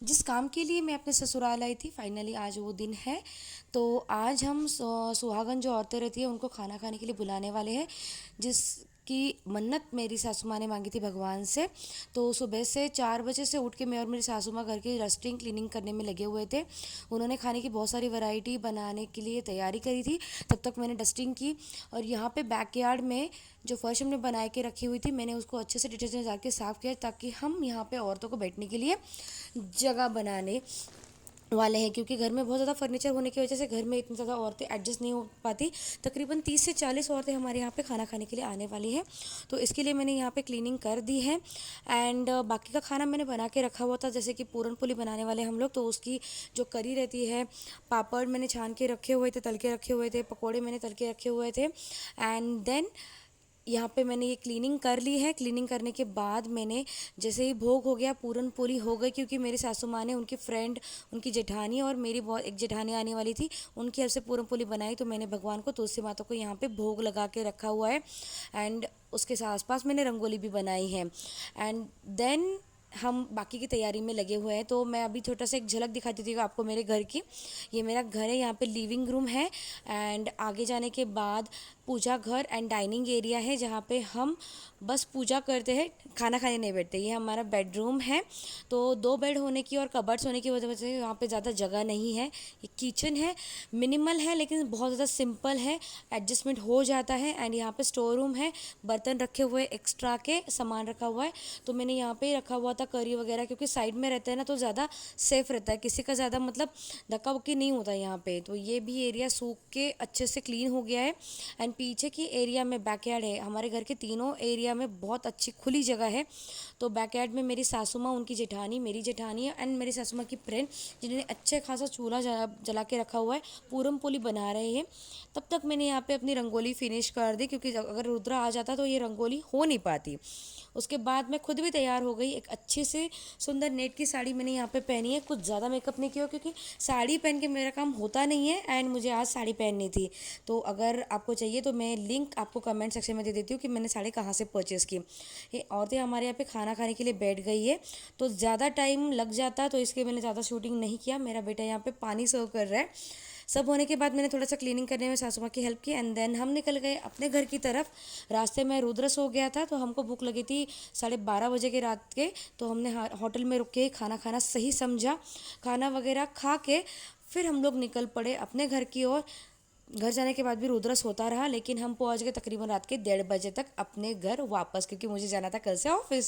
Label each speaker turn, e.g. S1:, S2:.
S1: जिस काम के लिए मैं अपने ससुराल आई थी, फाइनली आज वो दिन है। तो आज हम सुहागन जो औरतें रहती हैं उनको खाना खाने के लिए बुलाने वाले हैं, जिसकी मन्नत मेरी सासू माँ ने मांगी थी भगवान से। तो सुबह से 4 बजे से उठ के मैं और मेरी सासू माँ घर की डस्टिंग क्लीनिंग करने में लगे हुए थे। उन्होंने खाने की बहुत सारी वैरायटी बनाने के लिए तैयारी करी थी, तब तक मैंने डस्टिंग की। और यहाँ पे बैकयार्ड में जो फर्श हमने बना के रखी हुई थी, मैंने उसको अच्छे से डिटर्जेंट डाल के साफ़ किया, ताकि हम यहाँ पे औरतों को बैठने के लिए जगह बनाने वाले हैं। क्योंकि घर में बहुत ज़्यादा फर्नीचर होने की वजह से घर में इतनी ज़्यादा औरतें एडजस्ट नहीं हो पाती। तकरीबन 30 से 40 औरतें हमारे यहाँ पे खाना खाने के लिए आने वाली हैं। तो इसके लिए मैंने यहाँ पे क्लीनिंग कर दी है। एंड बाकी का खाना मैंने बना के रखा हुआ था, जैसे कि पूरन पोली बनाने वाले हम लोग, तो उसकी जो करी रहती है, पापड़ मैंने छान के रखे हुए थे, तल के रखे हुए थे, पकौड़े मैंने तल के रखे हुए थे। एंड देन यहाँ पे मैंने ये क्लीनिंग कर ली है। क्लीनिंग करने के बाद मैंने, जैसे ही भोग हो गया, पूरन पोली हो गई, क्योंकि मेरी सासू माँ ने उनकी फ्रेंड, उनकी जेठानी और मेरी बहुत एक जेठानी आने वाली थी, उनकी हर से पूरन पोली बनाई। तो मैंने भगवान को, तुलसी माता को यहाँ पे भोग लगा के रखा हुआ है। एंड उसके आसपास मैंने रंगोली भी बनाई है। एंड देन हम बाकी की तैयारी में लगे हुए हैं। तो मैं अभी छोटा सा एक झलक दिखा देती हूँ आपको मेरे घर की। ये मेरा घर है, यहाँ पे लिविंग रूम है। एंड आगे जाने के बाद पूजा घर एंड डाइनिंग एरिया है, जहाँ पे हम बस पूजा करते हैं, खाना खाने नहीं बैठते। ये हमारा बेडरूम है। तो 2 बेड होने की और कबर्ड्स होने की वजह से यहाँ पे ज़्यादा जगह नहीं है। ये किचन है, मिनिमल है लेकिन बहुत ज़्यादा सिंपल है, एडजस्टमेंट हो जाता है। एंड यहाँ पे स्टोर रूम है, बर्तन रखे हुए, एक्स्ट्रा के सामान रखा हुआ है। तो मैंने यहाँ पे रखा हुआ था करी वगैरह, क्योंकि साइड में रहता है ना, तो ज़्यादा सेफ रहता है, किसी का ज़्यादा मतलब धक्का वक्की नहीं होता यहाँ पे। तो ये भी एरिया सूख के अच्छे से क्लीन हो गया है। एंड पीछे की एरिया में बैकयार्ड है। हमारे घर के तीनों एरिया में बहुत अच्छी खुली जगह है। तो बैकयार्ड में मेरी सासू माँ, उनकी जेठानी, मेरी जेठानी एंड मेरी सासू माँ की फ्रेंड, जिन्होंने अच्छे खासा चूल्हा जला के रखा हुआ है, पूरन पोली बना रहे हैं। तब तक मैंने यहाँ पे अपनी रंगोली फिनिश कर दी, क्योंकि अगर रुद्रा आ जाता तो ये रंगोली हो नहीं पाती। उसके बाद मैं खुद भी तैयार हो गई। एक अच्छी से सुंदर नेट की साड़ी मैंने यहाँ पे पहनी है। कुछ ज़्यादा मेकअप नहीं किया, क्योंकि साड़ी पहन के मेरा काम होता नहीं है। एंड मुझे आज साड़ी पहननी थी। तो अगर आपको चाहिए तो मैं लिंक आपको कमेंट सेक्शन में दे देती हूँ कि मैंने साड़ी कहाँ से परचेज़ की। ये औरतें हमारे यहाँ पे खाना खाने के लिए बैठ गई है, तो ज़्यादा टाइम लग जाता, तो इसलिए मैंने ज़्यादा शूटिंग नहीं किया। मेरा बेटा यहाँ पे पानी सर्व कर रहा है। सब होने के बाद मैंने थोड़ा सा क्लीनिंग करने में सासू माँ की हेल्प की। एंड देन हम निकल गए अपने घर की तरफ। रास्ते में रुद्र सो गया था, तो हमको भूख लगी थी 12:30 बजे के रात के। तो हमने होटल में रुक के खाना खाना सही समझा। खाना वगैरह खा के फिर हम लोग निकल पड़े अपने घर की ओर। घर जाने के बाद भी रुद्र सोता रहा, लेकिन हम पहुंच गए तकरीबन रात के 1:30 बजे तक अपने घर वापस, क्योंकि मुझे जाना था कल से ऑफिस।